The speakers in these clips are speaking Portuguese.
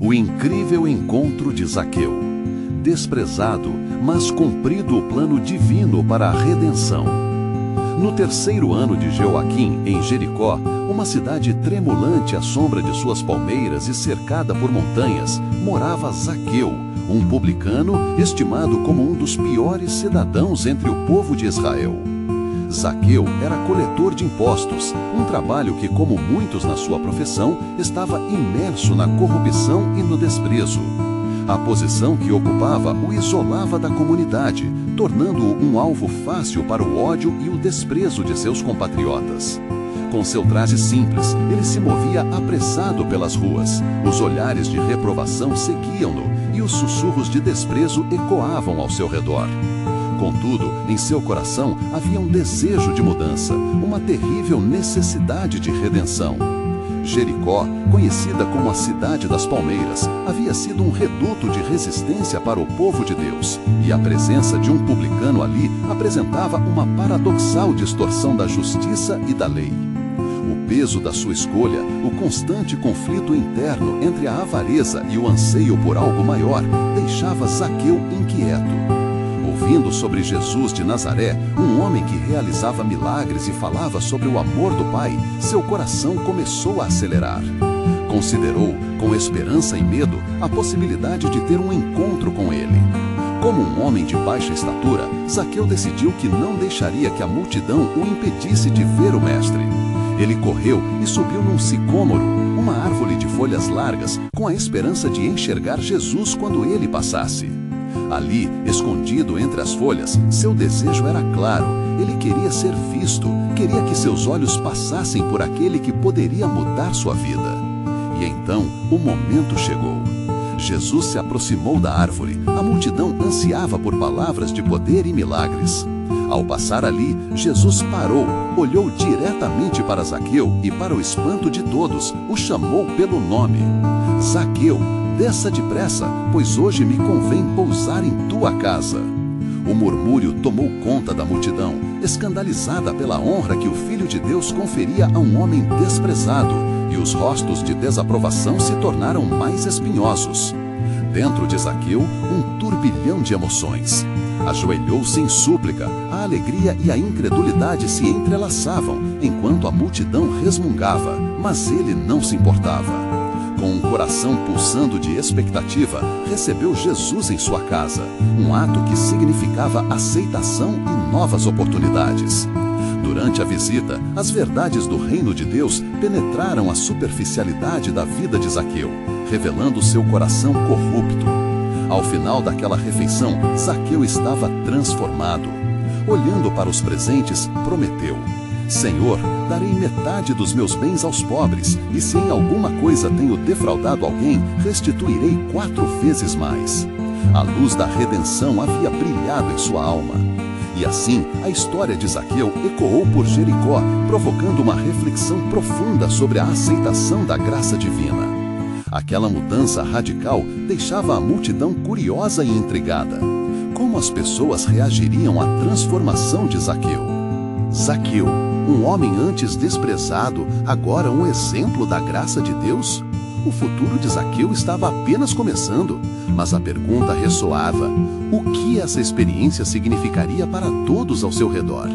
O incrível encontro de Zaqueu. Desprezado, mas cumprido o plano divino para a redenção. No terceiro ano de Jeoaquim, em Jericó, uma cidade tremulante à sombra de suas palmeiras e cercada por montanhas, morava Zaqueu, um publicano estimado como um dos piores cidadãos entre o povo de Israel. Zaqueu era coletor de impostos, um trabalho que, como muitos na sua profissão, estava imerso na corrupção e no desprezo. A posição que ocupava o isolava da comunidade, tornando-o um alvo fácil para o ódio e o desprezo de seus compatriotas. Com seu traje simples, ele se movia apressado pelas ruas. Os olhares de reprovação seguiam-no e os sussurros de desprezo ecoavam ao seu redor. Contudo, em seu coração havia um desejo de mudança, uma terrível necessidade de redenção. Jericó, conhecida como a Cidade das Palmeiras, havia sido um reduto de resistência para o povo de Deus, e a presença de um publicano ali apresentava uma paradoxal distorção da justiça e da lei. O peso da sua escolha, o constante conflito interno entre a avareza e o anseio por algo maior, deixava Zaqueu inquieto. Ouvindo sobre Jesus de Nazaré, um homem que realizava milagres e falava sobre o amor do Pai, seu coração começou a acelerar. Considerou, com esperança e medo, a possibilidade de ter um encontro com ele. Como um homem de baixa estatura, Zaqueu decidiu que não deixaria que a multidão o impedisse de ver o Mestre. Ele correu e subiu num sicômoro, uma árvore de folhas largas, com a esperança de enxergar Jesus quando ele passasse. Ali, escondido entre as folhas, seu desejo era claro. Ele queria ser visto, queria que seus olhos passassem por aquele que poderia mudar sua vida. E então, o momento chegou. Jesus se aproximou da árvore. A multidão ansiava por palavras de poder e milagres. Ao passar ali, Jesus parou, olhou diretamente para Zaqueu e, para o espanto de todos, o chamou pelo nome. Zaqueu, desça depressa, pois hoje me convém pousar em tua casa. O murmúrio tomou conta da multidão, escandalizada pela honra que o Filho de Deus conferia a um homem desprezado, e os rostos de desaprovação se tornaram mais espinhosos. Dentro de Zaqueu, um turbilhão de emoções. Ajoelhou-se em súplica, a alegria e a incredulidade se entrelaçavam, enquanto a multidão resmungava, mas ele não se importava. Com um coração pulsando de expectativa, recebeu Jesus em sua casa, um ato que significava aceitação e novas oportunidades. Durante a visita, as verdades do reino de Deus penetraram a superficialidade da vida de Zaqueu, revelando seu coração corrupto. Ao final daquela refeição, Zaqueu estava transformado. Olhando para os presentes, prometeu: Senhor, darei metade dos meus bens aos pobres, e se em alguma coisa tenho defraudado alguém, restituirei 4 vezes mais. A luz da redenção havia brilhado em sua alma. E assim, a história de Zaqueu ecoou por Jericó, provocando uma reflexão profunda sobre a aceitação da graça divina. Aquela mudança radical deixava a multidão curiosa e intrigada. Como as pessoas reagiriam à transformação de Zaqueu? Zaqueu, um homem antes desprezado, agora um exemplo da graça de Deus? O futuro de Zaqueu estava apenas começando, mas a pergunta ressoava: o que essa experiência significaria para todos ao seu redor?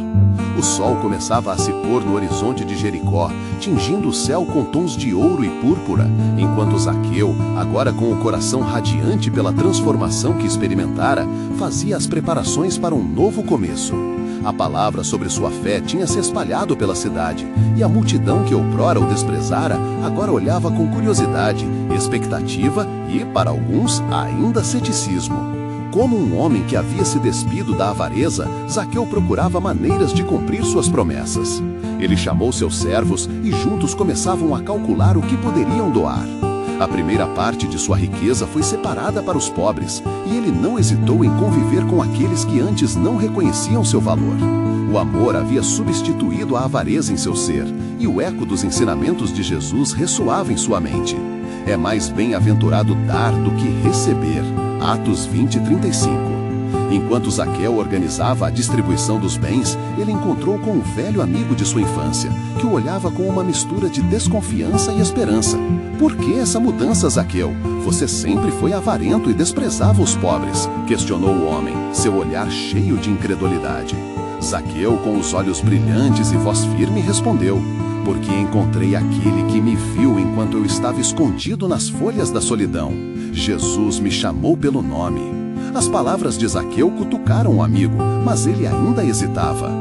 O sol começava a se pôr no horizonte de Jericó, tingindo o céu com tons de ouro e púrpura, enquanto Zaqueu, agora com o coração radiante pela transformação que experimentara, fazia as preparações para um novo começo. A palavra sobre sua fé tinha se espalhado pela cidade, e a multidão que outrora o desprezara, agora olhava com curiosidade, expectativa e, para alguns, ainda ceticismo. Como um homem que havia se despido da avareza, Zaqueu procurava maneiras de cumprir suas promessas. Ele chamou seus servos e juntos começavam a calcular o que poderiam doar. A primeira parte de sua riqueza foi separada para os pobres, e ele não hesitou em conviver com aqueles que antes não reconheciam seu valor. O amor havia substituído a avareza em seu ser, e o eco dos ensinamentos de Jesus ressoava em sua mente. É mais bem-aventurado dar do que receber. Atos 20:35. Enquanto Zaqueu organizava a distribuição dos bens, ele encontrou com um velho amigo de sua infância, que o olhava com uma mistura de desconfiança e esperança. Por que essa mudança, Zaqueu? Você sempre foi avarento e desprezava os pobres, questionou o homem, seu olhar cheio de incredulidade. Zaqueu, com os olhos brilhantes e voz firme, respondeu: porque encontrei aquele que me viu enquanto eu estava escondido nas folhas da solidão. Jesus me chamou pelo nome. As palavras de Zaqueu cutucaram o amigo, mas ele ainda hesitava.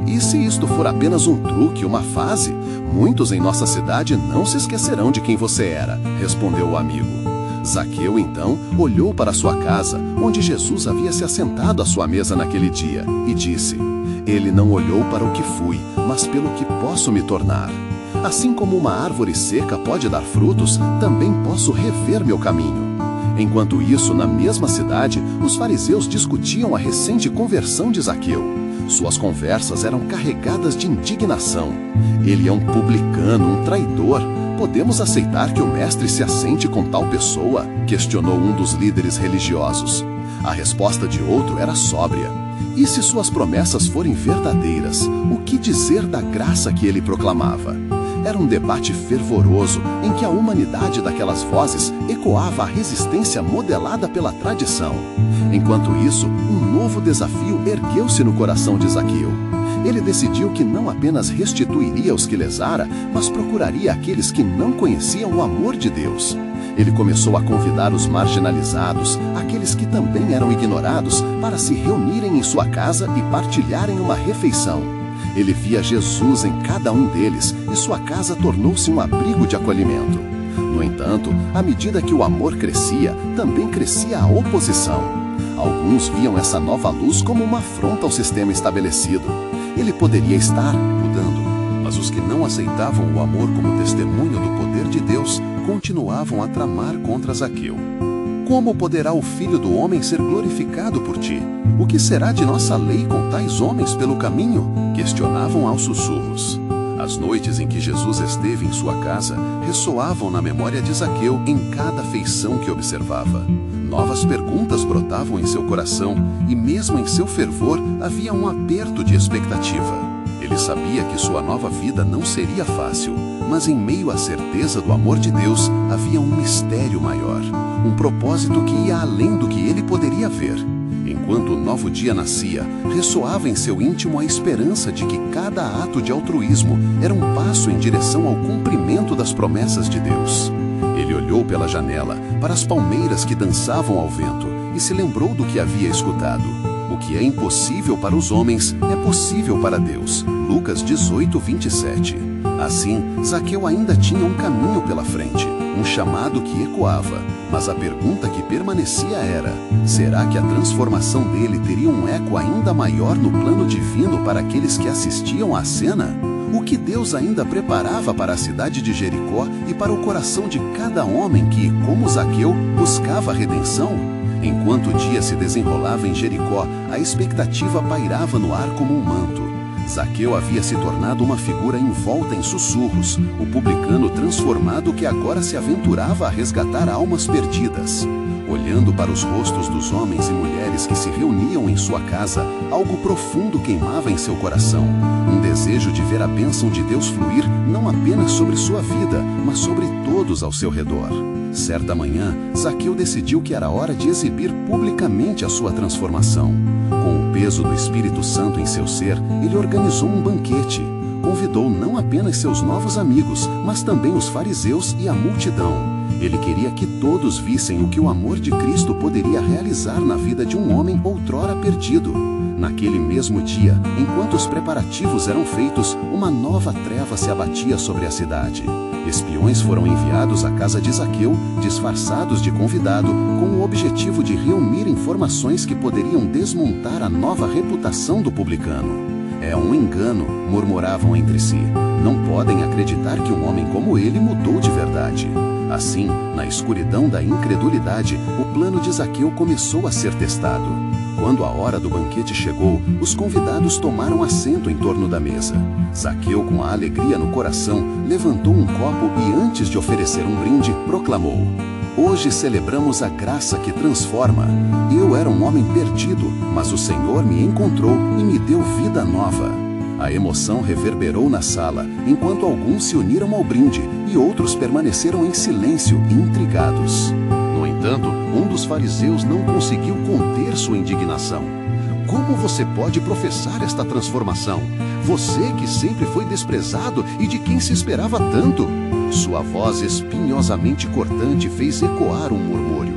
E se isto for apenas um truque, uma fase? Muitos em nossa cidade não se esquecerão de quem você era, respondeu o amigo. Zaqueu, então, olhou para sua casa, onde Jesus havia se assentado à sua mesa naquele dia, e disse: ele não olhou para o que fui, mas pelo que posso me tornar. Assim como uma árvore seca pode dar frutos, também posso rever meu caminho. Enquanto isso, na mesma cidade, os fariseus discutiam a recente conversão de Zaqueu. Suas conversas eram carregadas de indignação. Ele é um publicano, um traidor. Podemos aceitar que o mestre se assente com tal pessoa? Questionou um dos líderes religiosos. A resposta de outro era sóbria. E se suas promessas forem verdadeiras, o que dizer da graça que ele proclamava? Era um debate fervoroso em que a humanidade daquelas vozes ecoava a resistência modelada pela tradição. Enquanto isso, um novo desafio ergueu-se no coração de Zaqueu. Ele decidiu que não apenas restituiria os que lesara, mas procuraria aqueles que não conheciam o amor de Deus. Ele começou a convidar os marginalizados, aqueles que também eram ignorados, para se reunirem em sua casa e partilharem uma refeição. Ele via Jesus em cada um deles e sua casa tornou-se um abrigo de acolhimento. No entanto, à medida que o amor crescia, também crescia a oposição. Alguns viam essa nova luz como uma afronta ao sistema estabelecido. Ele poderia estar mudando, mas os que não aceitavam o amor como testemunho do poder de Deus continuavam a tramar contra Zaqueu. Como poderá o Filho do Homem ser glorificado por ti? O que será de nossa lei com tais homens pelo caminho? Questionavam aos sussurros. As noites em que Jesus esteve em sua casa ressoavam na memória de Zaqueu em cada feição que observava. Novas perguntas brotavam em seu coração e mesmo em seu fervor havia um aperto de expectativa. Ele sabia que sua nova vida não seria fácil, mas em meio à certeza do amor de Deus havia um mistério maior, um propósito que ia além do que ele poderia ver. Enquanto o novo dia nascia, ressoava em seu íntimo a esperança de que cada ato de altruísmo era um passo em direção ao cumprimento das promessas de Deus. Ele olhou pela janela, para as palmeiras que dançavam ao vento, e se lembrou do que havia escutado. O que é impossível para os homens é possível para Deus. Lucas 18:27. Assim, Zaqueu ainda tinha um caminho pela frente, um chamado que ecoava, mas a pergunta que permanecia era: será que a transformação dele teria um eco ainda maior no plano divino para aqueles que assistiam à cena? O que Deus ainda preparava para a cidade de Jericó e para o coração de cada homem que, como Zaqueu, buscava a redenção? Enquanto o dia se desenrolava em Jericó, a expectativa pairava no ar como um manto. Zaqueu havia se tornado uma figura envolta em sussurros, o publicano transformado que agora se aventurava a resgatar almas perdidas. Olhando para os rostos dos homens e mulheres que se reuniam em sua casa, algo profundo queimava em seu coração. Um desejo de ver a bênção de Deus fluir não apenas sobre sua vida, mas sobre todos ao seu redor. Certa manhã, Zaqueu decidiu que era hora de exibir publicamente a sua transformação. Com o peso do Espírito Santo em seu ser, ele organizou um banquete. Convidou não apenas seus novos amigos, mas também os fariseus e a multidão. Ele queria que todos vissem o que o amor de Cristo poderia realizar na vida de um homem outrora perdido. Naquele mesmo dia, enquanto os preparativos eram feitos, uma nova treva se abatia sobre a cidade. Espiões foram enviados à casa de Zaqueu, disfarçados de convidado, com o objetivo de reunir informações que poderiam desmontar a nova reputação do publicano. É um engano, murmuravam entre si. Não podem acreditar que um homem como ele mudou de verdade. Assim, na escuridão da incredulidade, o plano de Zaqueu começou a ser testado. Quando a hora do banquete chegou, os convidados tomaram assento em torno da mesa. Zaqueu, com a alegria no coração, levantou um copo e, antes de oferecer um brinde, proclamou: Hoje celebramos a graça que transforma. Eu era um homem perdido, mas o Senhor me encontrou e me deu vida nova. A emoção reverberou na sala, enquanto alguns se uniram ao brinde e outros permaneceram em silêncio, intrigados. No entanto, um dos fariseus não conseguiu conter sua indignação. Como você pode professar esta transformação? Você que sempre foi desprezado e de quem se esperava tanto. Sua voz espinhosamente cortante fez ecoar um murmúrio.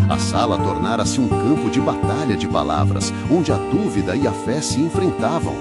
A sala tornara-se um campo de batalha de palavras, onde a dúvida e a fé se enfrentavam.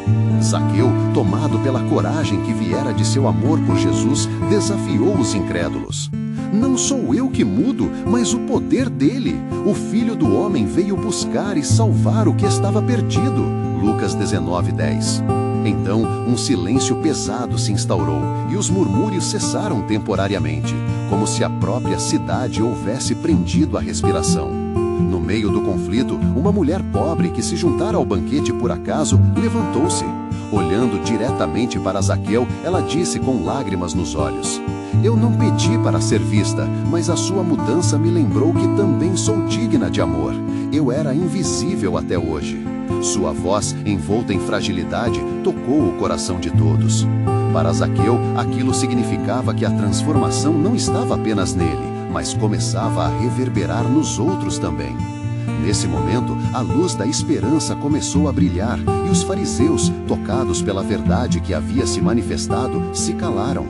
Zaqueu, tomado pela coragem que viera de seu amor por Jesus, desafiou os incrédulos. Não sou eu que mudo, mas o poder dele. O Filho do Homem veio buscar e salvar o que estava perdido. Lucas 19:10. Então, um silêncio pesado se instaurou e os murmúrios cessaram temporariamente, como se a própria cidade houvesse prendido a respiração. No meio do conflito, uma mulher pobre que se juntara ao banquete por acaso levantou-se. Olhando diretamente para Zaqueu, ela disse com lágrimas nos olhos: Eu não pedi para ser vista, mas a sua mudança me lembrou que também sou digna de amor. Eu era invisível até hoje. Sua voz, envolta em fragilidade, tocou o coração de todos. Para Zaqueu, aquilo significava que a transformação não estava apenas nele, mas começava a reverberar nos outros também. Nesse momento, a luz da esperança começou a brilhar e os fariseus, tocados pela verdade que havia se manifestado, se calaram.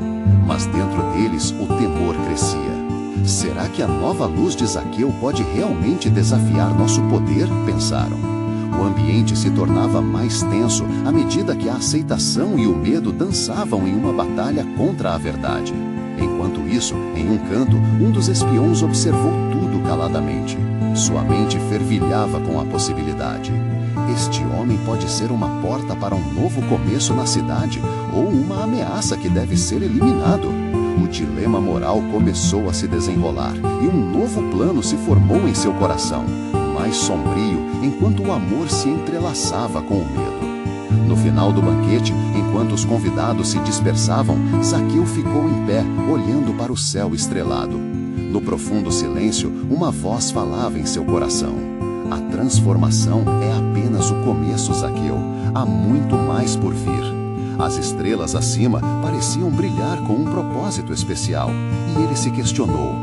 Mas dentro deles o temor crescia. Será que a nova luz de Zaqueu pode realmente desafiar nosso poder? Pensaram. O ambiente se tornava mais tenso à medida que a aceitação e o medo dançavam em uma batalha contra a verdade. Enquanto isso, em um canto, um dos espiões observou tudo caladamente. Sua mente fervilhava com a possibilidade. Este homem pode ser uma porta para um novo começo na cidade ou uma ameaça que deve ser eliminado. O dilema moral começou a se desenrolar e um novo plano se formou em seu coração, mais sombrio, enquanto o amor se entrelaçava com o medo. No final do banquete, enquanto os convidados se dispersavam, Zaqueu ficou em pé, olhando para o céu estrelado. No profundo silêncio, uma voz falava em seu coração. A transformação é apenas o começo, Zaqueu. Há muito mais por vir. As estrelas acima pareciam brilhar com um propósito especial, e ele se questionou: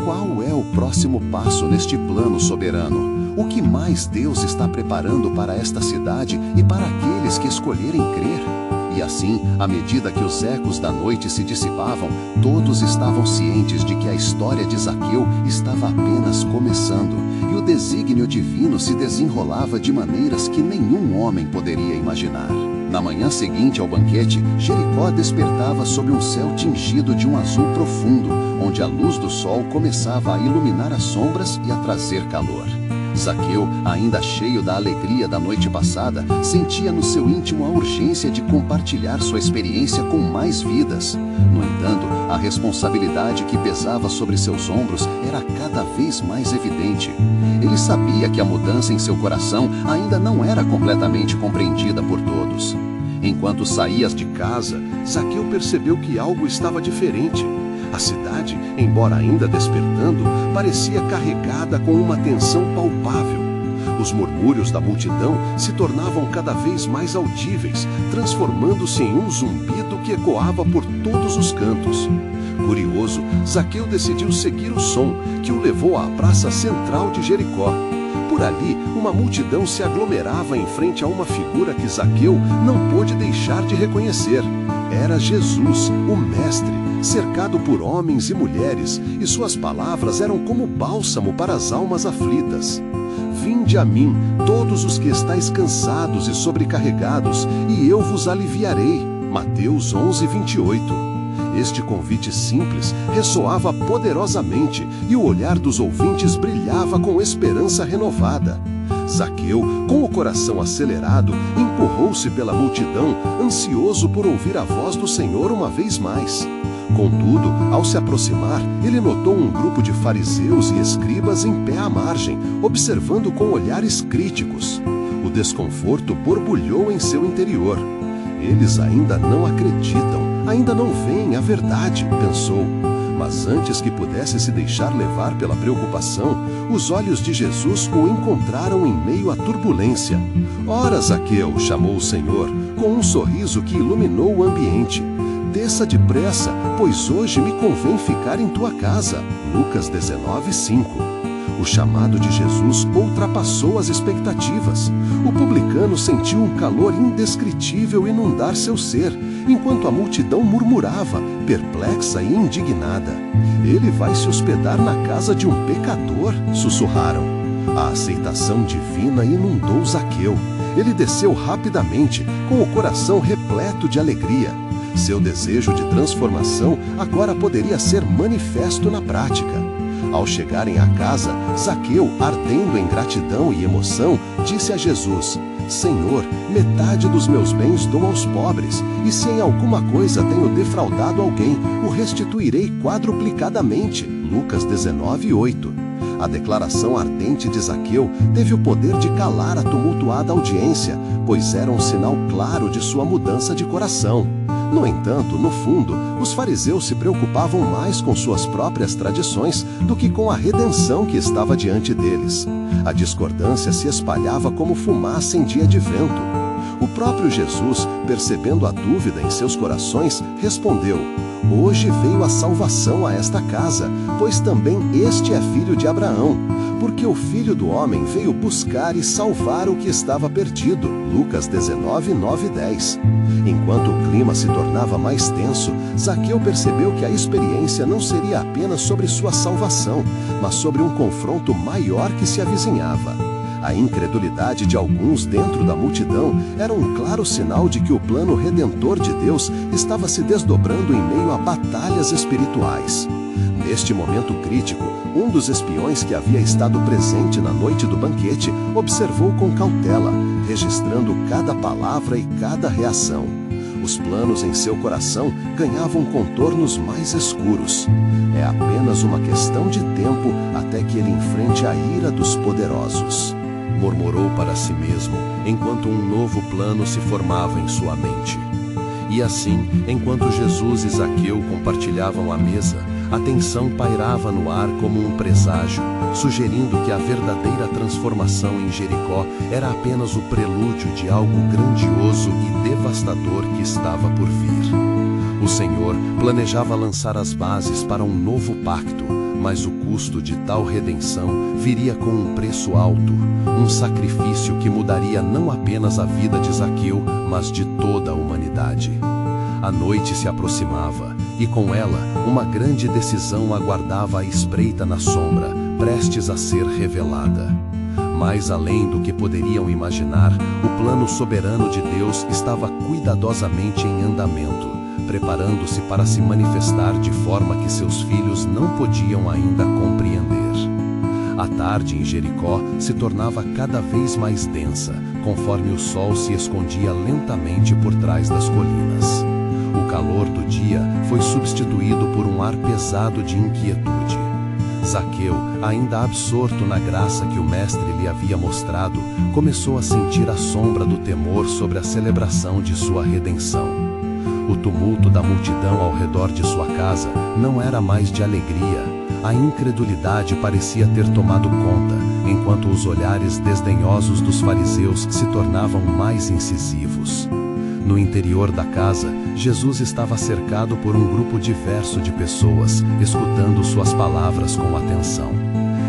qual é o próximo passo neste plano soberano? O que mais Deus está preparando para esta cidade e para aqueles que escolherem crer? E assim, à medida que os ecos da noite se dissipavam, todos estavam cientes de que a história de Zaqueu estava apenas começando, e o desígnio divino se desenrolava de maneiras que nenhum homem poderia imaginar. Na manhã seguinte ao banquete, Jericó despertava sob um céu tingido de um azul profundo, onde a luz do sol começava a iluminar as sombras e a trazer calor. Zaqueu, ainda cheio da alegria da noite passada, sentia no seu íntimo a urgência de compartilhar sua experiência com mais vidas. No entanto, a responsabilidade que pesava sobre seus ombros era cada vez mais evidente. Ele sabia que a mudança em seu coração ainda não era completamente compreendida por todos. Enquanto saía de casa, Zaqueu percebeu que algo estava diferente. A cidade, embora ainda despertando, parecia carregada com uma tensão palpável. Os murmúrios da multidão se tornavam cada vez mais audíveis, transformando-se em um zumbido que ecoava por todos os cantos. Curioso, Zaqueu decidiu seguir o som, que o levou à praça central de Jericó. Por ali, uma multidão se aglomerava em frente a uma figura que Zaqueu não pôde deixar de reconhecer. Era Jesus, o Mestre, cercado por homens e mulheres, e suas palavras eram como bálsamo para as almas aflitas. Vinde a mim, todos os que estáis cansados e sobrecarregados, e eu vos aliviarei. Mateus 11:28. Este convite simples ressoava poderosamente e o olhar dos ouvintes brilhava com esperança renovada. Zaqueu, com o coração acelerado, empurrou-se pela multidão, ansioso por ouvir a voz do Senhor uma vez mais. Contudo, ao se aproximar, ele notou um grupo de fariseus e escribas em pé à margem, observando com olhares críticos. O desconforto borbulhou em seu interior. Eles ainda não acreditam, ainda não veem a verdade, pensou. Mas antes que pudesse se deixar levar pela preocupação, os olhos de Jesus o encontraram em meio à turbulência. Ora, Zaqueu, chamou o Senhor, com um sorriso que iluminou o ambiente. Desça depressa, pois hoje me convém ficar em tua casa. Lucas 19:5. O chamado de Jesus ultrapassou as expectativas. O publicano sentiu um calor indescritível inundar seu ser, enquanto a multidão murmurava, perplexa e indignada. Ele vai se hospedar na casa de um pecador, sussurraram. A aceitação divina inundou Zaqueu. Ele desceu rapidamente, com o coração repleto de alegria. Seu desejo de transformação agora poderia ser manifesto na prática. Ao chegarem à casa, Zaqueu, ardendo em gratidão e emoção, disse a Jesus: Senhor, metade dos meus bens dou aos pobres, e se em alguma coisa tenho defraudado alguém, o restituirei quadruplicadamente. Lucas 19:8. A declaração ardente de Zaqueu teve o poder de calar a tumultuada audiência, pois era um sinal claro de sua mudança de coração. No entanto, no fundo, os fariseus se preocupavam mais com suas próprias tradições do que com a redenção que estava diante deles. A discordância se espalhava como fumaça em dia de vento. O próprio Jesus, percebendo a dúvida em seus corações, respondeu: Hoje veio a salvação a esta casa, pois também este é filho de Abraão, porque o Filho do Homem veio buscar e salvar o que estava perdido. Lucas 19:9 e 10. Enquanto o clima se tornava mais tenso, Zaqueu percebeu que a experiência não seria apenas sobre sua salvação, mas sobre um confronto maior que se avizinhava. A incredulidade de alguns dentro da multidão era um claro sinal de que o plano redentor de Deus estava se desdobrando em meio a batalhas espirituais. Neste momento crítico, um dos espiões que havia estado presente na noite do banquete observou com cautela, registrando cada palavra e cada reação. Os planos em seu coração ganhavam contornos mais escuros. É apenas uma questão de tempo até que ele enfrente a ira dos poderosos. Murmurou para si mesmo, enquanto um novo plano se formava em sua mente. E assim, enquanto Jesus e Zaqueu compartilhavam a mesa, a tensão pairava no ar como um presságio, sugerindo que a verdadeira transformação em Jericó era apenas o prelúdio de algo grandioso e devastador que estava por vir. O Senhor planejava lançar as bases para um novo pacto, mas o custo de tal redenção viria com um preço alto, um sacrifício que mudaria não apenas a vida de Zaqueu, mas de toda a humanidade. A noite se aproximava, e com ela, uma grande decisão aguardava à espreita na sombra, prestes a ser revelada. Mais além do que poderiam imaginar, o plano soberano de Deus estava cuidadosamente em andamento, preparando-se para se manifestar de forma que seus filhos não podiam ainda compreender. A tarde em Jericó se tornava cada vez mais densa, conforme o sol se escondia lentamente por trás das colinas. O calor do dia foi substituído por um ar pesado de inquietude. Zaqueu, ainda absorto na graça que o Mestre lhe havia mostrado, começou a sentir a sombra do temor sobre a celebração de sua redenção. O tumulto da multidão ao redor de sua casa não era mais de alegria. A incredulidade parecia ter tomado conta, enquanto os olhares desdenhosos dos fariseus se tornavam mais incisivos. No interior da casa, Jesus estava cercado por um grupo diverso de pessoas, escutando suas palavras com atenção.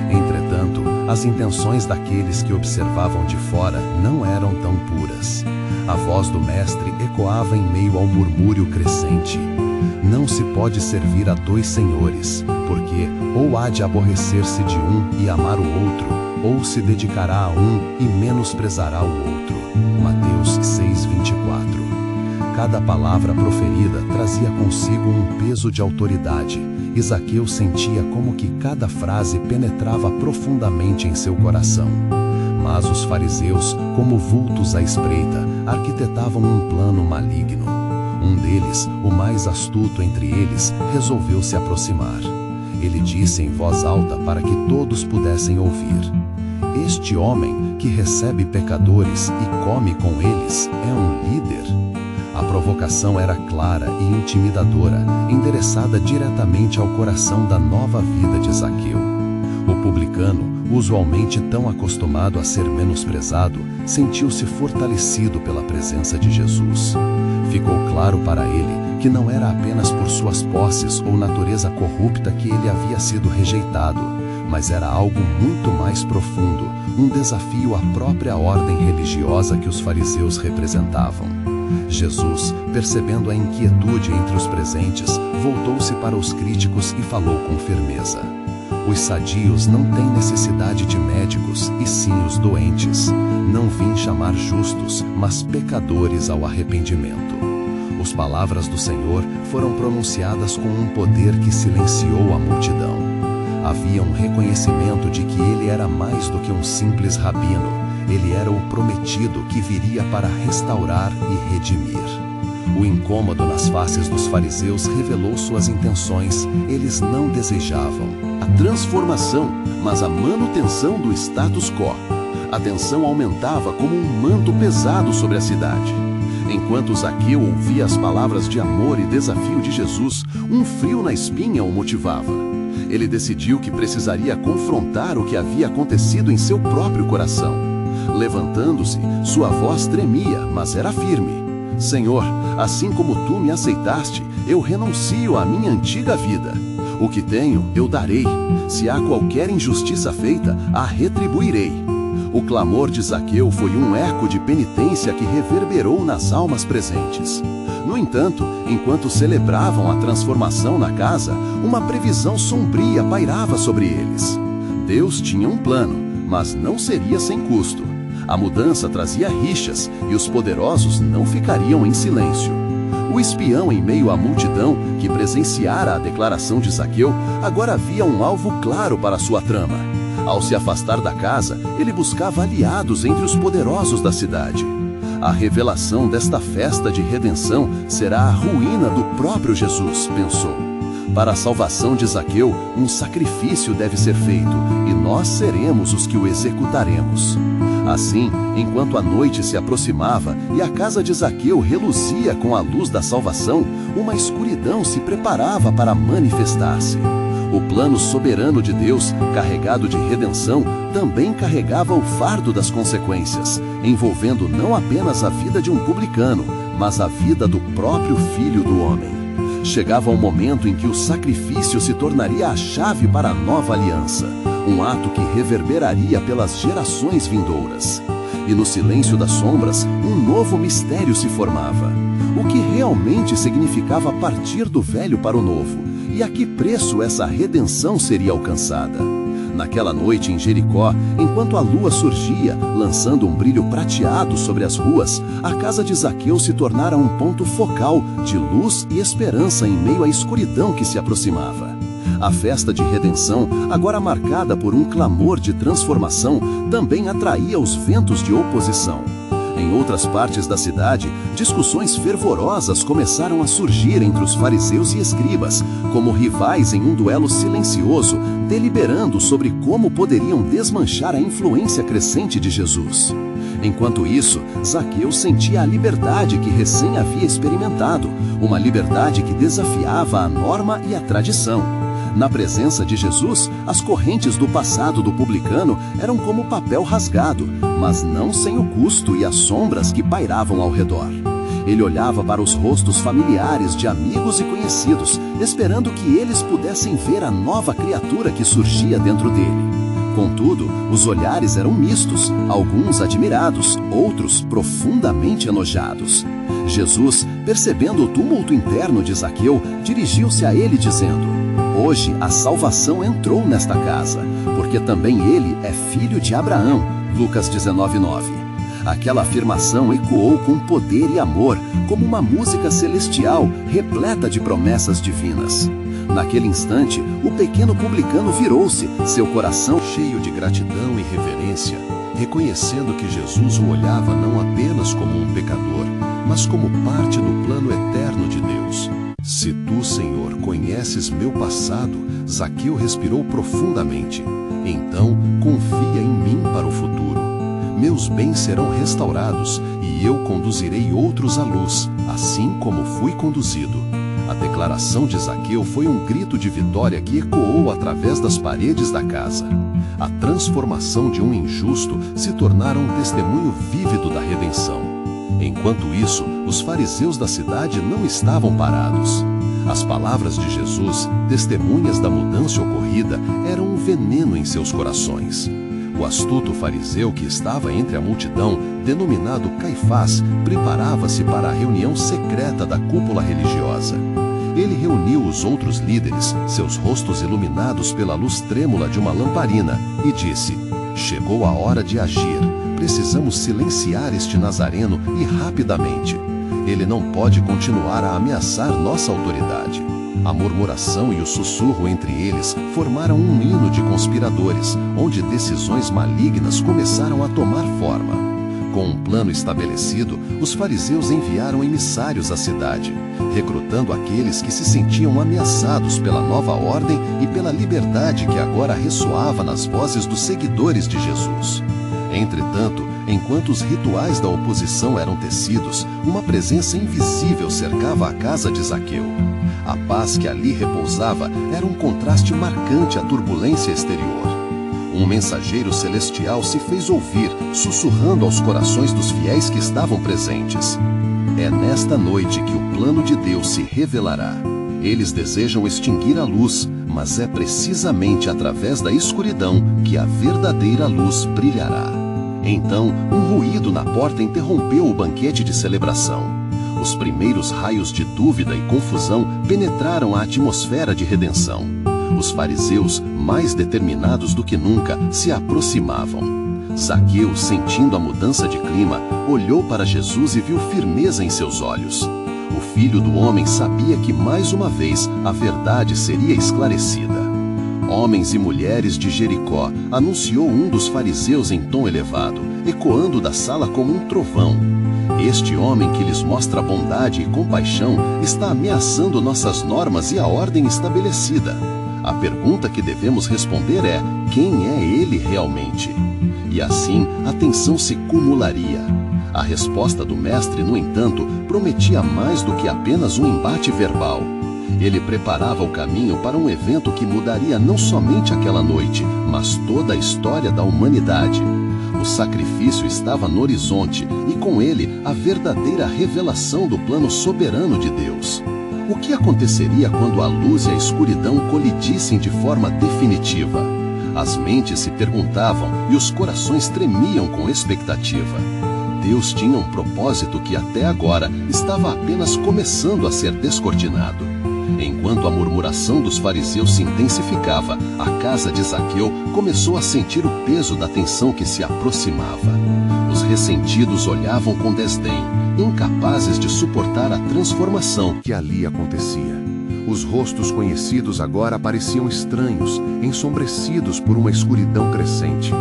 Entretanto, as intenções daqueles que observavam de fora não eram tão puras. A voz do Mestre ecoava em meio ao murmúrio crescente. Não se pode servir a dois senhores, porque ou há de aborrecer-se de um e amar o outro, ou se dedicará a um e menosprezará o outro. Mateus 6:24. Cada palavra proferida trazia consigo um peso de autoridade, e Zaqueu sentia como que cada frase penetrava profundamente em seu coração. Mas os fariseus, como vultos à espreita, arquitetavam um plano maligno. Um deles, o mais astuto entre eles, resolveu se aproximar. Ele disse em voz alta para que todos pudessem ouvir: Este homem, que recebe pecadores e come com eles, é um líder. A provocação era clara e intimidadora, endereçada diretamente ao coração da nova vida de Zaqueu. O publicano, usualmente tão acostumado a ser menosprezado, sentiu-se fortalecido pela presença de Jesus. Ficou claro para ele que não era apenas por suas posses ou natureza corrupta que ele havia sido rejeitado, mas era algo muito mais profundo, um desafio à própria ordem religiosa que os fariseus representavam. Jesus, percebendo a inquietude entre os presentes, voltou-se para os críticos e falou com firmeza: os sadios não têm necessidade de médicos, e sim os doentes. Não vim chamar justos, mas pecadores ao arrependimento. As palavras do Senhor foram pronunciadas com um poder que silenciou a multidão. Havia um reconhecimento de que ele era mais do que um simples rabino. Ele era o prometido que viria para restaurar e redimir. O incômodo nas faces dos fariseus revelou suas intenções. Eles não desejavam a transformação, mas a manutenção do status quo. A tensão aumentava como um manto pesado sobre a cidade. Enquanto Zaqueu ouvia as palavras de amor e desafio de Jesus, um frio na espinha o motivava. Ele decidiu que precisaria confrontar o que havia acontecido em seu próprio coração. Levantando-se, sua voz tremia, mas era firme. Senhor, assim como tu me aceitaste, eu renuncio à minha antiga vida. O que tenho, eu darei. Se há qualquer injustiça feita, a retribuirei. O clamor de Zaqueu foi um eco de penitência que reverberou nas almas presentes. No entanto, enquanto celebravam a transformação na casa, uma previsão sombria pairava sobre eles. Deus tinha um plano, mas não seria sem custo. A mudança trazia rixas e os poderosos não ficariam em silêncio. O espião em meio à multidão, que presenciara a declaração de Zaqueu, agora via um alvo claro para sua trama. Ao se afastar da casa, ele buscava aliados entre os poderosos da cidade. A revelação desta festa de redenção será a ruína do próprio Jesus, pensou. Para a salvação de Zaqueu, um sacrifício deve ser feito, e nós seremos os que o executaremos. Assim, enquanto a noite se aproximava e a casa de Zaqueu reluzia com a luz da salvação, uma escuridão se preparava para manifestar-se. O plano soberano de Deus, carregado de redenção, também carregava o fardo das consequências, envolvendo não apenas a vida de um publicano, mas a vida do próprio Filho do Homem. Chegava o momento em que o sacrifício se tornaria a chave para a nova aliança, um ato que reverberaria pelas gerações vindouras. E no silêncio das sombras, um novo mistério se formava. O que realmente significava partir do velho para o novo? E a que preço essa redenção seria alcançada? Naquela noite em Jericó, enquanto a lua surgia, lançando um brilho prateado sobre as ruas, a casa de Zaqueu se tornara um ponto focal de luz e esperança em meio à escuridão que se aproximava. A festa de redenção, agora marcada por um clamor de transformação, também atraía os ventos de oposição. Em outras partes da cidade, discussões fervorosas começaram a surgir entre os fariseus e escribas, como rivais em um duelo silencioso, deliberando sobre como poderiam desmanchar a influência crescente de Jesus. Enquanto isso, Zaqueu sentia a liberdade que recém havia experimentado, uma liberdade que desafiava a norma e a tradição. Na presença de Jesus, as correntes do passado do publicano eram como papel rasgado, mas não sem o custo e as sombras que pairavam ao redor. Ele olhava para os rostos familiares de amigos e conhecidos, esperando que eles pudessem ver a nova criatura que surgia dentro dele. Contudo, os olhares eram mistos, alguns admirados, outros profundamente enojados. Jesus, percebendo o tumulto interno de Zaqueu, dirigiu-se a ele dizendo: hoje a salvação entrou nesta casa, porque também ele é filho de Abraão. Lucas 19:9. Aquela afirmação ecoou com poder e amor, como uma música celestial repleta de promessas divinas. Naquele instante, o pequeno publicano virou-se, seu coração cheio de gratidão e reverência, reconhecendo que Jesus o olhava não apenas como um pecador, mas como parte do plano eterno de Deus. Se tu, Senhor, conheces meu passado, Zaqueu respirou profundamente. Então, confia em mim para o futuro. meus bens serão restaurados e eu conduzirei outros à luz, assim como fui conduzido. A declaração de Zaqueu foi um grito de vitória que ecoou através das paredes da casa. A transformação de um injusto se tornara um testemunho vívido da redenção. Enquanto isso, os fariseus da cidade não estavam parados. As palavras de Jesus, testemunhas da mudança ocorrida, eram um veneno em seus corações. O astuto fariseu que estava entre a multidão, denominado Caifás, preparava-se para a reunião secreta da cúpula religiosa. Ele reuniu os outros líderes, seus rostos iluminados pela luz trêmula de uma lamparina, e disse: chegou a hora de agir. Precisamos silenciar este Nazareno e rapidamente. Ele não pode continuar a ameaçar nossa autoridade. A murmuração e o sussurro entre eles formaram um hino de conspiradores, onde decisões malignas começaram a tomar forma. Com um plano estabelecido, os fariseus enviaram emissários à cidade, recrutando aqueles que se sentiam ameaçados pela nova ordem e pela liberdade que agora ressoava nas vozes dos seguidores de Jesus. Entretanto, enquanto os rituais da oposição eram tecidos, uma presença invisível cercava a casa de Zaqueu. A paz que ali repousava era um contraste marcante à turbulência exterior. Um mensageiro celestial se fez ouvir, sussurrando aos corações dos fiéis que estavam presentes. É nesta noite que o plano de Deus se revelará. Eles desejam extinguir a luz, mas é precisamente através da escuridão que a verdadeira luz brilhará. Então, um ruído na porta interrompeu o banquete de celebração. Os primeiros raios de dúvida e confusão penetraram a atmosfera de redenção. Os fariseus, mais determinados do que nunca, se aproximavam. Zaqueu, sentindo a mudança de clima, olhou para Jesus e viu firmeza em seus olhos. O Filho do Homem sabia que mais uma vez a verdade seria esclarecida. Homens e mulheres de Jericó, anunciou um dos fariseus em tom elevado, ecoando da sala como um trovão. Este homem que lhes mostra bondade e compaixão está ameaçando nossas normas e a ordem estabelecida. A pergunta que devemos responder é: quem é ele realmente? E assim, a tensão se cumularia. A resposta do mestre, no entanto, prometia mais do que apenas um embate verbal. Ele preparava o caminho para um evento que mudaria não somente aquela noite, mas toda a história da humanidade. O sacrifício estava no horizonte e, com ele, a verdadeira revelação do plano soberano de Deus. O que aconteceria quando a luz e a escuridão colidissem de forma definitiva? As mentes se perguntavam e os corações tremiam com expectativa. Deus tinha um propósito que até agora estava apenas começando a ser descortinado. Enquanto a murmuração dos fariseus se intensificava, a casa de Zaqueu começou a sentir o peso da tensão que se aproximava. Os ressentidos olhavam com desdém, incapazes de suportar a transformação que ali acontecia. Os rostos conhecidos agora pareciam estranhos, ensombrecidos por uma escuridão crescente.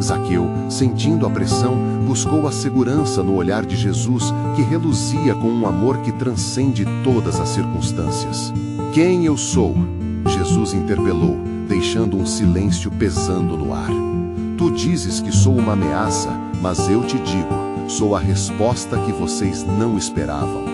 Zaqueu, sentindo a pressão, buscou a segurança no olhar de Jesus, que reluzia com um amor que transcende todas as circunstâncias. Quem eu sou? Jesus interpelou, deixando um silêncio pesando no ar. Tu dizes que sou uma ameaça, mas eu te digo, sou a resposta que vocês não esperavam.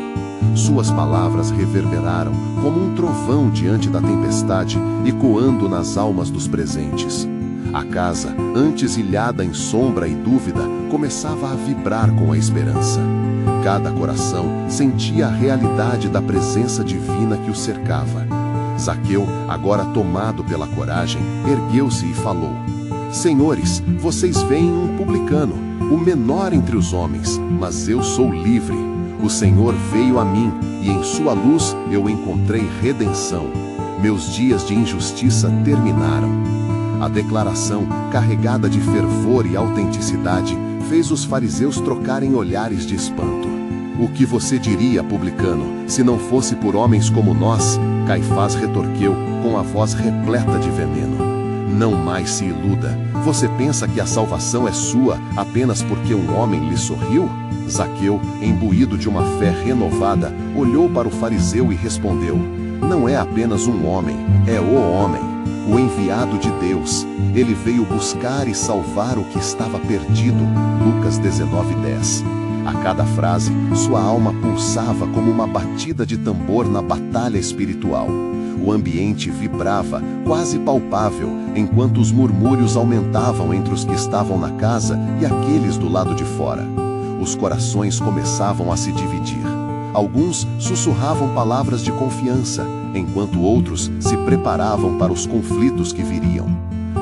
Suas palavras reverberaram como um trovão diante da tempestade, ecoando nas almas dos presentes. A casa, antes ilhada em sombra e dúvida, começava a vibrar com a esperança. Cada coração sentia a realidade da presença divina que o cercava. Zaqueu, agora tomado pela coragem, ergueu-se e falou: Senhores, vocês veem um publicano, o menor entre os homens, mas eu sou livre. O Senhor veio a mim, e em sua luz eu encontrei redenção. Meus dias de injustiça terminaram. A declaração, carregada de fervor e autenticidade, fez os fariseus trocarem olhares de espanto. O que você diria, publicano, se não fosse por homens como nós? Caifás retorqueu, com a voz repleta de veneno. Não mais se iluda. Você pensa que a salvação é sua apenas porque um homem lhe sorriu? Zaqueu, imbuído de uma fé renovada, olhou para o fariseu e respondeu: Não é apenas um homem, é o homem. o enviado de Deus. Ele veio buscar e salvar o que estava perdido. Lucas 19:10. A cada frase, sua alma pulsava como uma batida de tambor na batalha espiritual. O ambiente vibrava, quase palpável, enquanto os murmúrios aumentavam entre os que estavam na casa e aqueles do lado de fora. Os corações começavam a se dividir. Alguns sussurravam palavras de confiança, enquanto outros se preparavam para os conflitos que viriam.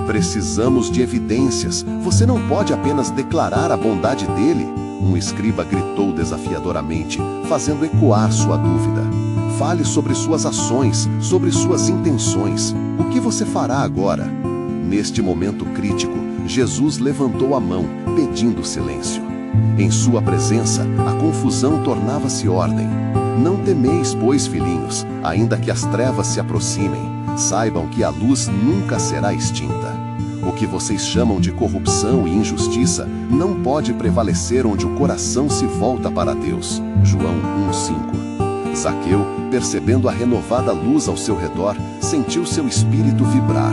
Precisamos de evidências. Você não pode apenas declarar a bondade dele. Um escriba gritou desafiadoramente, fazendo ecoar sua dúvida. Fale sobre suas ações, sobre suas intenções. O que você fará agora? Neste momento crítico, Jesus levantou a mão, pedindo silêncio. Em sua presença, a confusão tornava-se ordem. Não temeis, pois, filhinhos, ainda que as trevas se aproximem, saibam que a luz nunca será extinta. O que vocês chamam de corrupção e injustiça não pode prevalecer onde o coração se volta para Deus. João 1:5. Zaqueu, percebendo a renovada luz ao seu redor, sentiu seu espírito vibrar.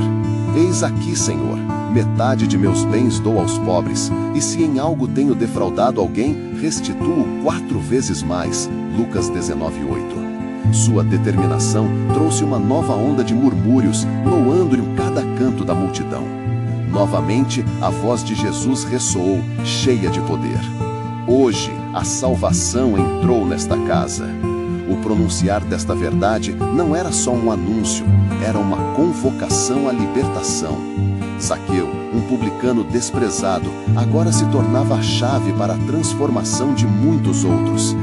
Eis aqui, Senhor, metade de meus bens dou aos pobres, e se em algo tenho defraudado alguém, restituo 4 vezes mais. Lucas 19:8. Sua determinação trouxe uma nova onda de murmúrios, loando em cada canto da multidão. Novamente, a voz de Jesus ressoou, cheia de poder. Hoje, a salvação entrou nesta casa. O pronunciar desta verdade não era só um anúncio, era uma convocação à libertação. Zaqueu, um publicano desprezado, agora se tornava a chave para a transformação de muitos outros.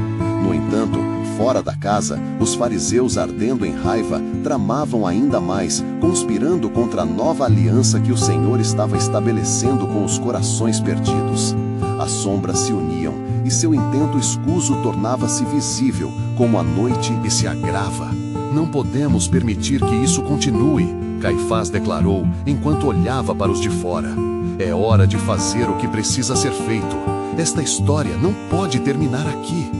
No entanto, fora da casa, os fariseus, ardendo em raiva, tramavam ainda mais, conspirando contra a nova aliança que o Senhor estava estabelecendo com os corações perdidos. As sombras se uniam, e seu intento escuso tornava-se visível, como a noite, e se agrava. Não podemos permitir que isso continue, Caifás declarou, enquanto olhava para os de fora. É hora de fazer o que precisa ser feito. Esta história não pode terminar aqui.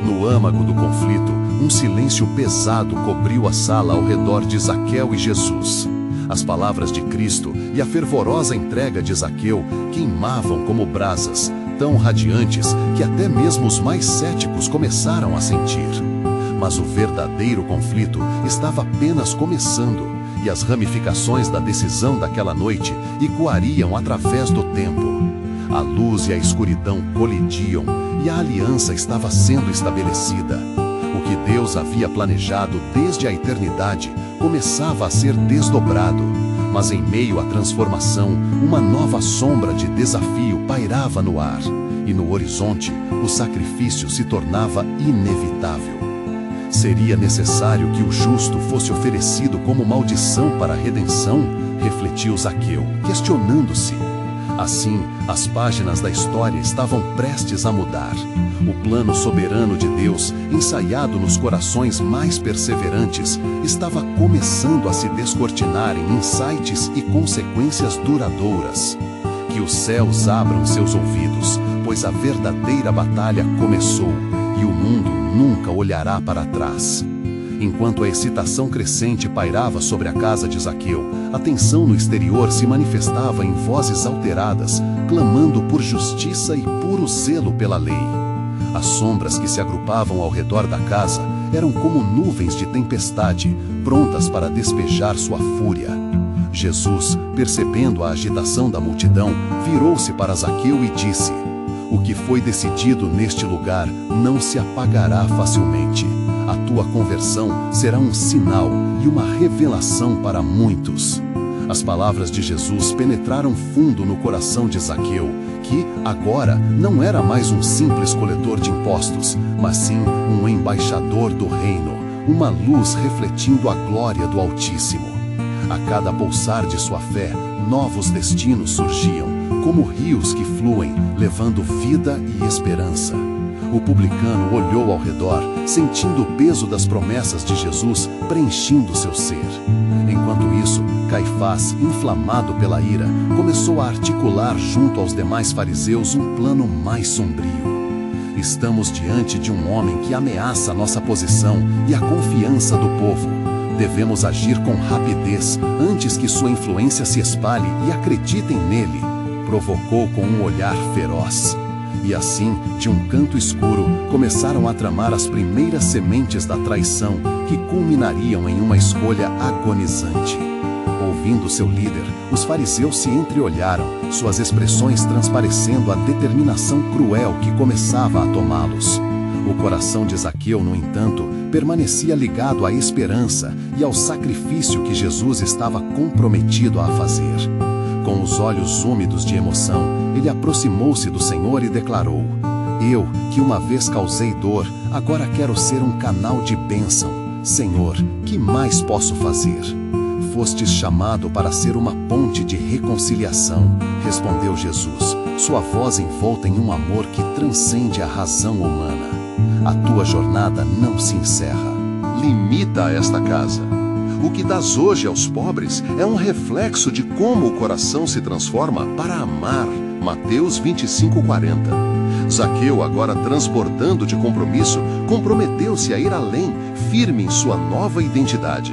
No âmago do conflito, um silêncio pesado cobriu a sala ao redor de Zaqueu e Jesus. As palavras de Cristo e a fervorosa entrega de Zaqueu queimavam como brasas, tão radiantes que até mesmo os mais céticos começaram a sentir. Mas o verdadeiro conflito estava apenas começando, e as ramificações da decisão daquela noite ecoariam através do tempo. A luz e a escuridão colidiam, e a aliança estava sendo estabelecida. O que Deus havia planejado desde a eternidade começava a ser desdobrado, mas em meio à transformação, uma nova sombra de desafio pairava no ar, e no horizonte, o sacrifício se tornava inevitável. Seria necessário que o justo fosse oferecido como maldição para a redenção? Refletiu Zaqueu, questionando-se. Assim, as páginas da história estavam prestes a mudar. O plano soberano de Deus, ensaiado nos corações mais perseverantes, estava começando a se descortinar em insights e consequências duradouras. Que os céus abram seus ouvidos, pois a verdadeira batalha começou, e o mundo nunca olhará para trás. Enquanto a excitação crescente pairava sobre a casa de Zaqueu, a tensão no exterior se manifestava em vozes alteradas, clamando por justiça e puro zelo pela lei. As sombras que se agrupavam ao redor da casa eram como nuvens de tempestade, prontas para despejar sua fúria. Jesus, percebendo a agitação da multidão, virou-se para Zaqueu e disse: "O que foi decidido neste lugar não se apagará facilmente. A tua conversão será um sinal e uma revelação para muitos." As palavras de Jesus penetraram fundo no coração de Zaqueu, que, agora, não era mais um simples coletor de impostos, mas sim um embaixador do reino, uma luz refletindo a glória do Altíssimo. A cada pulsar de sua fé, novos destinos surgiam, como rios que fluem, levando vida e esperança. O publicano olhou ao redor, sentindo o peso das promessas de Jesus preenchendo seu ser. Enquanto isso, Caifás, inflamado pela ira, começou a articular junto aos demais fariseus um plano mais sombrio. Estamos diante de um homem que ameaça nossa posição e a confiança do povo. Devemos agir com rapidez antes que sua influência se espalhe e acreditem nele. Provocou com um olhar feroz. E assim, de um canto escuro, começaram a tramar as primeiras sementes da traição que culminariam em uma escolha agonizante. Ouvindo seu líder, os fariseus se entreolharam, suas expressões transparecendo a determinação cruel que começava a tomá-los. O coração de Zaqueu, no entanto, permanecia ligado à esperança e ao sacrifício que Jesus estava comprometido a fazer. Com os olhos úmidos de emoção, ele aproximou-se do Senhor e declarou: Eu, que uma vez causei dor, agora quero ser um canal de bênção. Senhor, que mais posso fazer? Fostes chamado para ser uma ponte de reconciliação, respondeu Jesus, sua voz envolta em um amor que transcende a razão humana. A tua jornada não se encerra. Limita esta casa. O que dás hoje aos pobres é um reflexo de como o coração se transforma para amar. Mateus 25:40. Zaqueu, agora transbordando de compromisso, comprometeu-se a ir além, firme em sua nova identidade.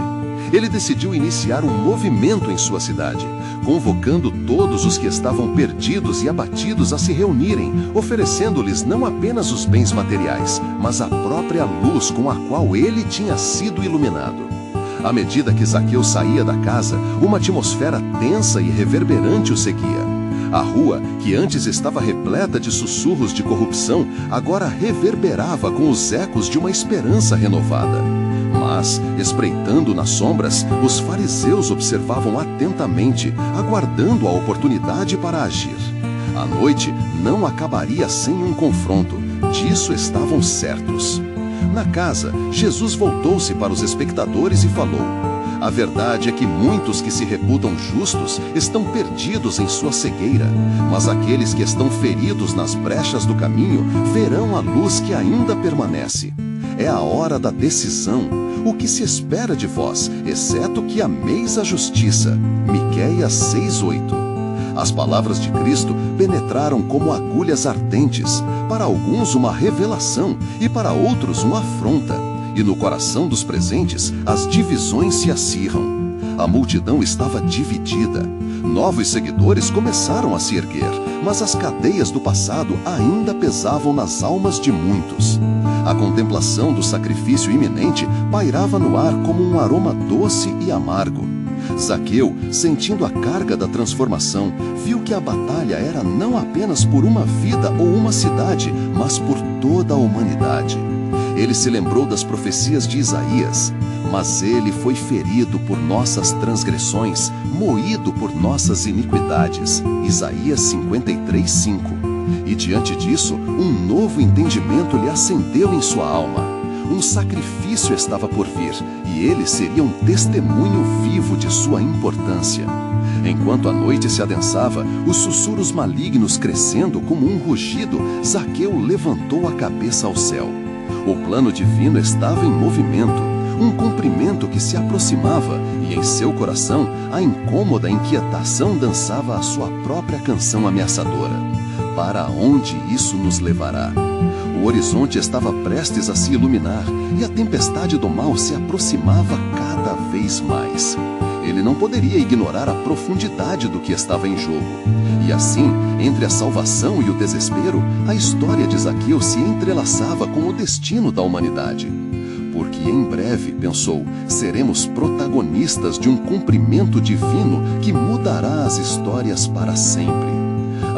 Ele decidiu iniciar um movimento em sua cidade, convocando todos os que estavam perdidos e abatidos a se reunirem, oferecendo-lhes não apenas os bens materiais, mas a própria luz com a qual ele tinha sido iluminado. À medida que Zaqueu saía da casa, uma atmosfera tensa e reverberante o seguia. A rua, que antes estava repleta de sussurros de corrupção, agora reverberava com os ecos de uma esperança renovada. Mas, espreitando nas sombras, os fariseus observavam atentamente, aguardando a oportunidade para agir. A noite não acabaria sem um confronto, disso estavam certos. Na casa, Jesus voltou-se para os espectadores e falou: A verdade é que muitos que se reputam justos estão perdidos em sua cegueira, mas aqueles que estão feridos nas brechas do caminho verão a luz que ainda permanece. É a hora da decisão. O que se espera de vós, exceto que ameis a justiça? Miqueias 6:8. As palavras de Cristo penetraram como agulhas ardentes, para alguns uma revelação e para outros uma afronta. E no coração dos presentes as divisões se acirram. A multidão estava dividida. Novos seguidores começaram a se erguer, mas as cadeias do passado ainda pesavam nas almas de muitos. A contemplação do sacrifício iminente pairava no ar como um aroma doce e amargo. Zaqueu, sentindo a carga da transformação, viu que a batalha era não apenas por uma vida ou uma cidade, mas por toda a humanidade. Ele se lembrou das profecias de Isaías: Mas ele foi ferido por nossas transgressões, moído por nossas iniquidades. Isaías 53:5. E diante disso, um novo entendimento lhe acendeu em sua alma. Um sacrifício estava por vir, e ele seria um testemunho vivo de sua importância. Enquanto a noite se adensava, os sussurros malignos crescendo como um rugido, Zaqueu levantou a cabeça ao céu. O plano divino estava em movimento, um cumprimento que se aproximava, e em seu coração a incômoda inquietação dançava a sua própria canção ameaçadora. Para onde isso nos levará? O horizonte estava prestes a se iluminar e a tempestade do mal se aproximava cada vez mais. Ele não poderia ignorar a profundidade do que estava em jogo. E assim, entre a salvação e o desespero, a história de Zaqueu se entrelaçava com o destino da humanidade. Porque em breve, pensou, seremos protagonistas de um cumprimento divino que mudará as histórias para sempre.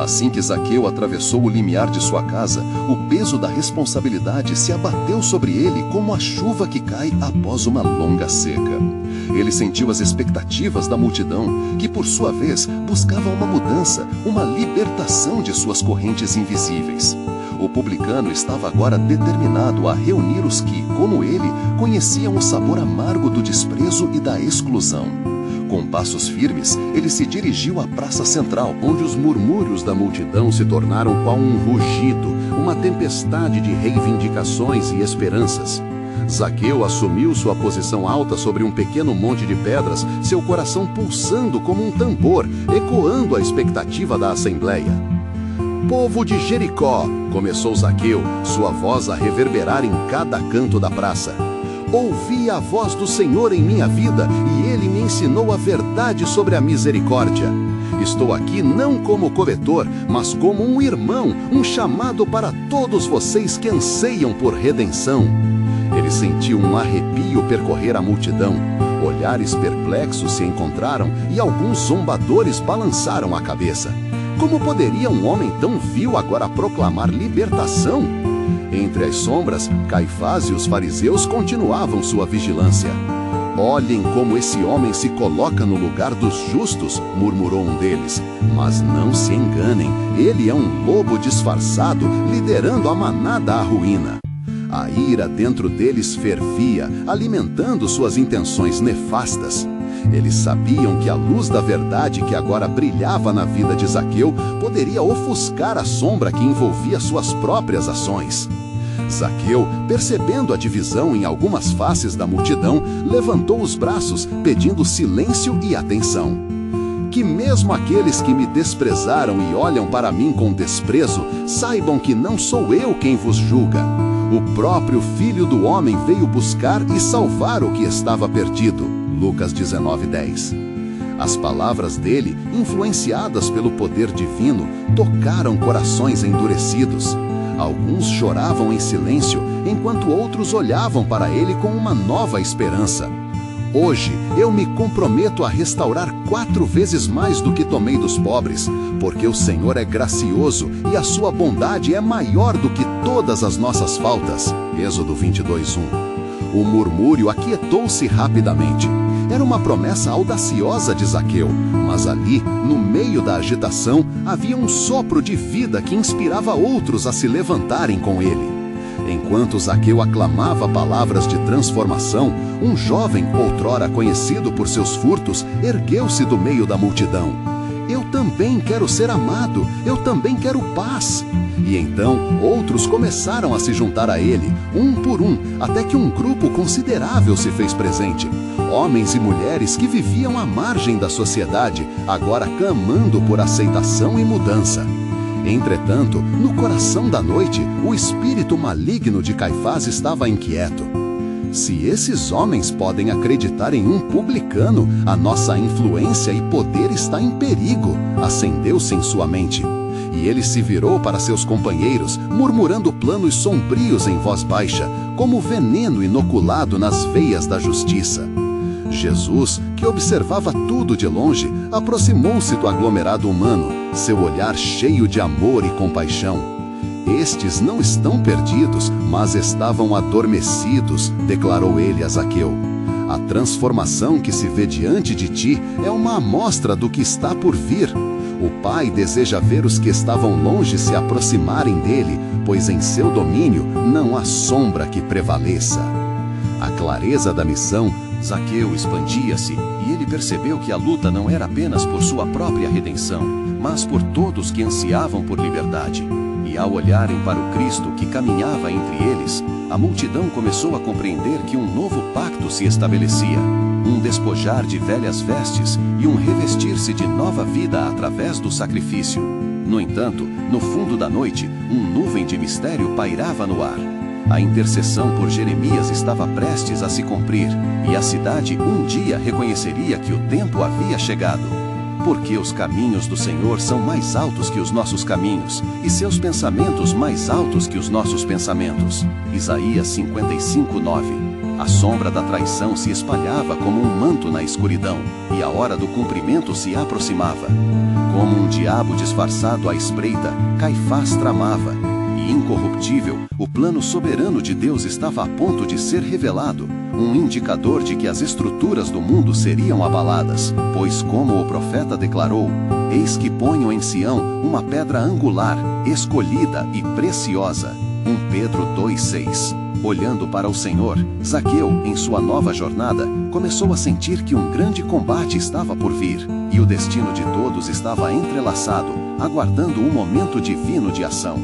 Assim que Zaqueu atravessou o limiar de sua casa, o peso da responsabilidade se abateu sobre ele como a chuva que cai após uma longa seca. Ele sentiu as expectativas da multidão, que por sua vez buscava uma mudança, uma libertação de suas correntes invisíveis. O publicano estava agora determinado a reunir os que, como ele, conheciam o sabor amargo do desprezo e da exclusão. Com passos firmes, ele se dirigiu à praça central, onde os murmúrios da multidão se tornaram qual um rugido, uma tempestade de reivindicações e esperanças. Zaqueu assumiu sua posição alta sobre um pequeno monte de pedras, seu coração pulsando como um tambor, ecoando a expectativa da assembleia. Povo de Jericó, começou Zaqueu, sua voz a reverberar em cada canto da praça. Ouvi a voz do Senhor em minha vida, e Ele me ensinou a verdade sobre a misericórdia. Estou aqui não como coletor, mas como um irmão, um chamado para todos vocês que anseiam por redenção. Ele sentiu um arrepio percorrer a multidão. Olhares perplexos se encontraram e alguns zombadores balançaram a cabeça. Como poderia um homem tão vil agora proclamar libertação? Entre as sombras, Caifás e os fariseus continuavam sua vigilância. Olhem como esse homem se coloca no lugar dos justos, murmurou um deles. Mas não se enganem, ele é um lobo disfarçado, liderando a manada à ruína. A ira dentro deles fervia, alimentando suas intenções nefastas. Eles sabiam que a luz da verdade que agora brilhava na vida de Zaqueu poderia ofuscar a sombra que envolvia suas próprias ações. Zaqueu, percebendo a divisão em algumas faces da multidão, levantou os braços, pedindo silêncio e atenção. Que mesmo aqueles que me desprezaram e olham para mim com desprezo, saibam que não sou eu quem vos julga. O próprio Filho do Homem veio buscar e salvar o que estava perdido. Lucas 19:10. As palavras dele, influenciadas pelo poder divino, tocaram corações endurecidos. Alguns choravam em silêncio, enquanto outros olhavam para ele com uma nova esperança. Hoje eu me comprometo a restaurar 4 vezes mais do que tomei dos pobres, porque o Senhor é gracioso e a sua bondade é maior do que todas as nossas faltas. Êxodo 22:1. O murmúrio aquietou-se rapidamente. Era uma promessa audaciosa de Zaqueu, mas ali, no meio da agitação, havia um sopro de vida que inspirava outros a se levantarem com ele. Enquanto Zaqueu aclamava palavras de transformação, um jovem, outrora conhecido por seus furtos, ergueu-se do meio da multidão. Eu também quero ser amado, eu também quero paz. E então outros começaram a se juntar a ele, um por um, até que um grupo considerável se fez presente. Homens e mulheres que viviam à margem da sociedade, agora clamando por aceitação e mudança. Entretanto, no coração da noite, o espírito maligno de Caifás estava inquieto. Se esses homens podem acreditar em um publicano, a nossa influência e poder está em perigo, acendeu-se em sua mente. E ele se virou para seus companheiros, murmurando planos sombrios em voz baixa, como veneno inoculado nas veias da justiça. Jesus, que observava tudo de longe, aproximou-se do aglomerado humano, seu olhar cheio de amor e compaixão. Estes não estão perdidos, mas estavam adormecidos, declarou ele a Zaqueu. A transformação que se vê diante de ti é uma amostra do que está por vir. O Pai deseja ver os que estavam longe se aproximarem dele, pois em seu domínio não há sombra que prevaleça. A clareza da missão, Zaqueu expandia-se e ele percebeu que a luta não era apenas por sua própria redenção, mas por todos que ansiavam por liberdade. E ao olharem para o Cristo que caminhava entre eles, a multidão começou a compreender que um novo pacto se estabelecia, um despojar de velhas vestes e um revestir-se de nova vida através do sacrifício. No entanto, no fundo da noite, nuvem de mistério pairava no ar. A intercessão por Jeremias estava prestes a se cumprir, e a cidade um dia reconheceria que o tempo havia chegado. Porque os caminhos do Senhor são mais altos que os nossos caminhos, e seus pensamentos mais altos que os nossos pensamentos. Isaías 55:9. A sombra da traição se espalhava como um manto na escuridão, e a hora do cumprimento se aproximava. Como um diabo disfarçado à espreita, Caifás tramava, e incorruptível, o plano soberano de Deus estava a ponto de ser revelado, um indicador de que as estruturas do mundo seriam abaladas, pois como o profeta declarou, eis que ponho em Sião uma pedra angular, escolhida e preciosa. 1 Pedro 2:6. Olhando para o Senhor, Zaqueu, em sua nova jornada, começou a sentir que um grande combate estava por vir, e o destino de todos estava entrelaçado, aguardando um momento divino de ação.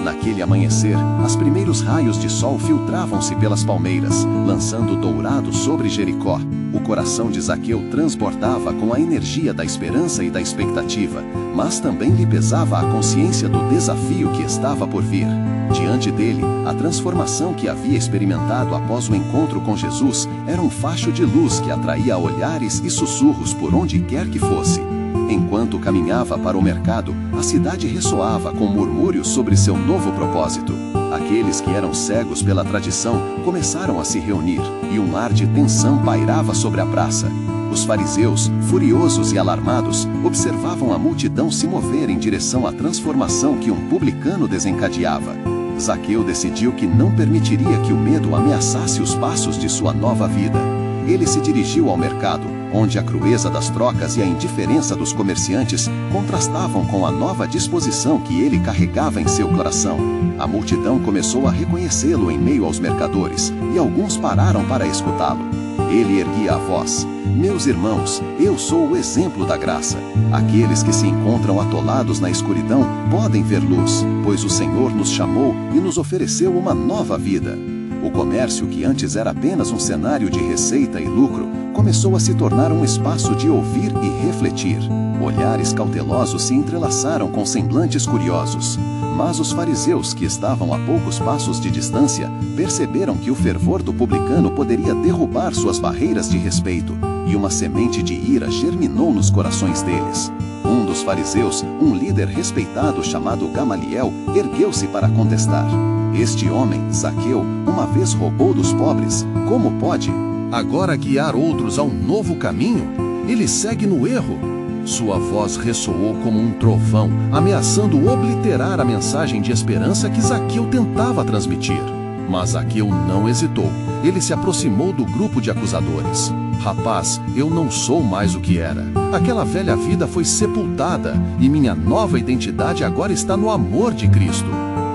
Naquele amanhecer, os primeiros raios de sol filtravam-se pelas palmeiras, lançando dourado sobre Jericó. O coração de Zaqueu transbordava com a energia da esperança e da expectativa, mas também lhe pesava a consciência do desafio que estava por vir. Diante dele, a transformação que havia experimentado após o encontro com Jesus era um facho de luz que atraía olhares e sussurros por onde quer que fosse. Enquanto caminhava para o mercado, a cidade ressoava com murmúrios sobre seu novo propósito. Aqueles que eram cegos pela tradição começaram a se reunir, e um ar de tensão pairava sobre a praça. Os fariseus, furiosos e alarmados, observavam a multidão se mover em direção à transformação que um publicano desencadeava. Zaqueu decidiu que não permitiria que o medo ameaçasse os passos de sua nova vida. Ele se dirigiu ao mercado, onde a crueza das trocas e a indiferença dos comerciantes contrastavam com a nova disposição que ele carregava em seu coração. A multidão começou a reconhecê-lo em meio aos mercadores, e alguns pararam para escutá-lo. Ele erguia a voz: "Meus irmãos, eu sou o exemplo da graça. Aqueles que se encontram atolados na escuridão podem ver luz, pois o Senhor nos chamou e nos ofereceu uma nova vida." O comércio, que antes era apenas um cenário de receita e lucro, começou a se tornar um espaço de ouvir e refletir. Olhares cautelosos se entrelaçaram com semblantes curiosos. Mas os fariseus, que estavam a poucos passos de distância, perceberam que o fervor do publicano poderia derrubar suas barreiras de respeito, e uma semente de ira germinou nos corações deles. Um dos fariseus, um líder respeitado chamado Gamaliel, ergueu-se para contestar. Este homem, Zaqueu, uma vez roubou dos pobres. Como pode agora guiar outros a um novo caminho? Ele segue no erro. Sua voz ressoou como um trovão, ameaçando obliterar a mensagem de esperança que Zaqueu tentava transmitir. Mas Zaqueu não hesitou. Ele se aproximou do grupo de acusadores. "Rapaz, eu não sou mais o que era. Aquela velha vida foi sepultada, e minha nova identidade agora está no amor de Cristo.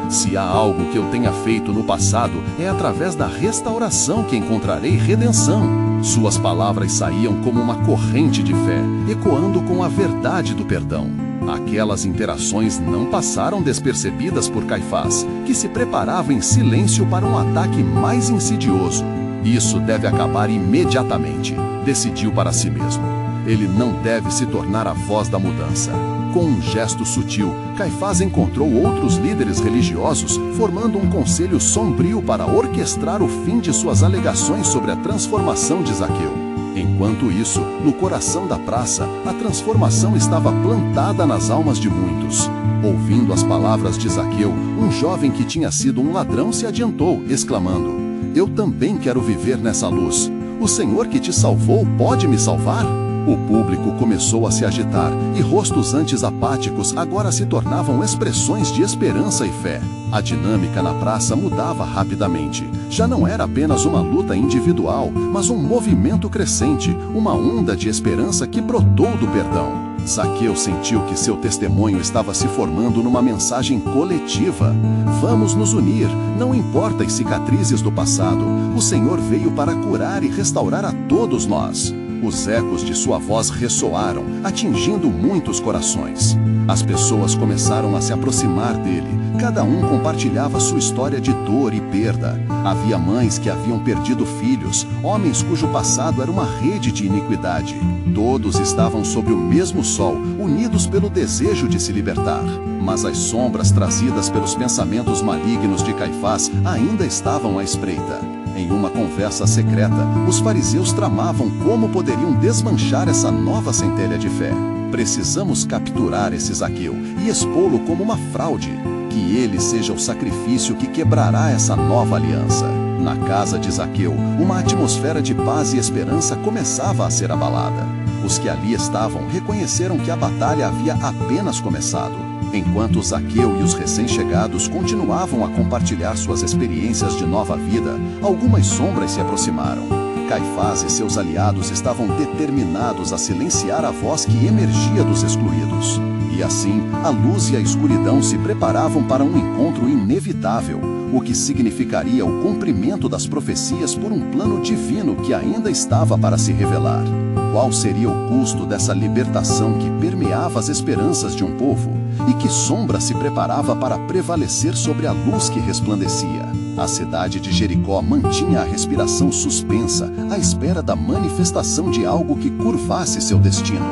Se há algo que eu tenha feito no passado, é através da restauração que encontrarei redenção." Suas palavras saíam como uma corrente de fé, ecoando com a verdade do perdão. Aquelas interações não passaram despercebidas por Caifás, que se preparava em silêncio para um ataque mais insidioso. "Isso deve acabar imediatamente", decidiu para si mesmo. Ele não deve se tornar a voz da mudança. Com um gesto sutil, Caifás encontrou outros líderes religiosos, formando um conselho sombrio para orquestrar o fim de suas alegações sobre a transformação de Zaqueu. Enquanto isso, no coração da praça, a transformação estava plantada nas almas de muitos. Ouvindo as palavras de Zaqueu, um jovem que tinha sido um ladrão se adiantou, exclamando: "Eu também quero viver nessa luz. O Senhor que te salvou pode me salvar?" O público começou a se agitar, e rostos antes apáticos agora se tornavam expressões de esperança e fé. A dinâmica na praça mudava rapidamente. Já não era apenas uma luta individual, mas um movimento crescente, uma onda de esperança que brotou do perdão. Zaqueu sentiu que seu testemunho estava se formando numa mensagem coletiva. "Vamos nos unir, não importa as cicatrizes do passado. O Senhor veio para curar e restaurar a todos nós." Os ecos de sua voz ressoaram, atingindo muitos corações. As pessoas começaram a se aproximar dele. Cada um compartilhava sua história de dor e perda. Havia mães que haviam perdido filhos, homens cujo passado era uma rede de iniquidade. Todos estavam sob o mesmo sol, unidos pelo desejo de se libertar. Mas as sombras trazidas pelos pensamentos malignos de Caifás ainda estavam à espreita. Em uma conversa secreta, os fariseus tramavam como poderiam desmanchar essa nova centelha de fé. "Precisamos capturar esse Zaqueu e expô-lo como uma fraude. Que ele seja o sacrifício que quebrará essa nova aliança." Na casa de Zaqueu, uma atmosfera de paz e esperança começava a ser abalada. Os que ali estavam reconheceram que a batalha havia apenas começado. Enquanto Zaqueu e os recém-chegados continuavam a compartilhar suas experiências de nova vida, algumas sombras se aproximaram. Caifás e seus aliados estavam determinados a silenciar a voz que emergia dos excluídos. E assim, a luz e a escuridão se preparavam para um encontro inevitável, o que significaria o cumprimento das profecias por um plano divino que ainda estava para se revelar. Qual seria o custo dessa libertação que permeava as esperanças de um povo? e que sombra se preparava para prevalecer sobre a luz que resplandecia. A cidade de Jericó mantinha a respiração suspensa, à espera da manifestação de algo que curvasse seu destino.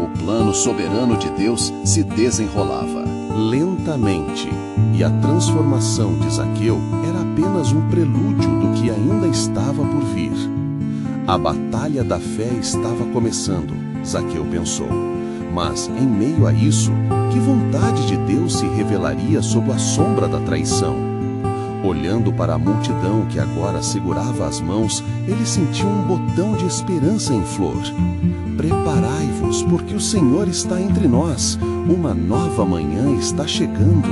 O plano soberano de Deus se desenrolava lentamente, e a transformação de Zaqueu era apenas um prelúdio do que ainda estava por vir. A batalha da fé estava começando, Zaqueu pensou. Mas, em meio a isso, que vontade de Deus se revelaria sob a sombra da traição? Olhando para a multidão que agora segurava as mãos, ele sentiu um botão de esperança em flor. Preparai-vos, porque o Senhor está entre nós. Uma nova manhã está chegando.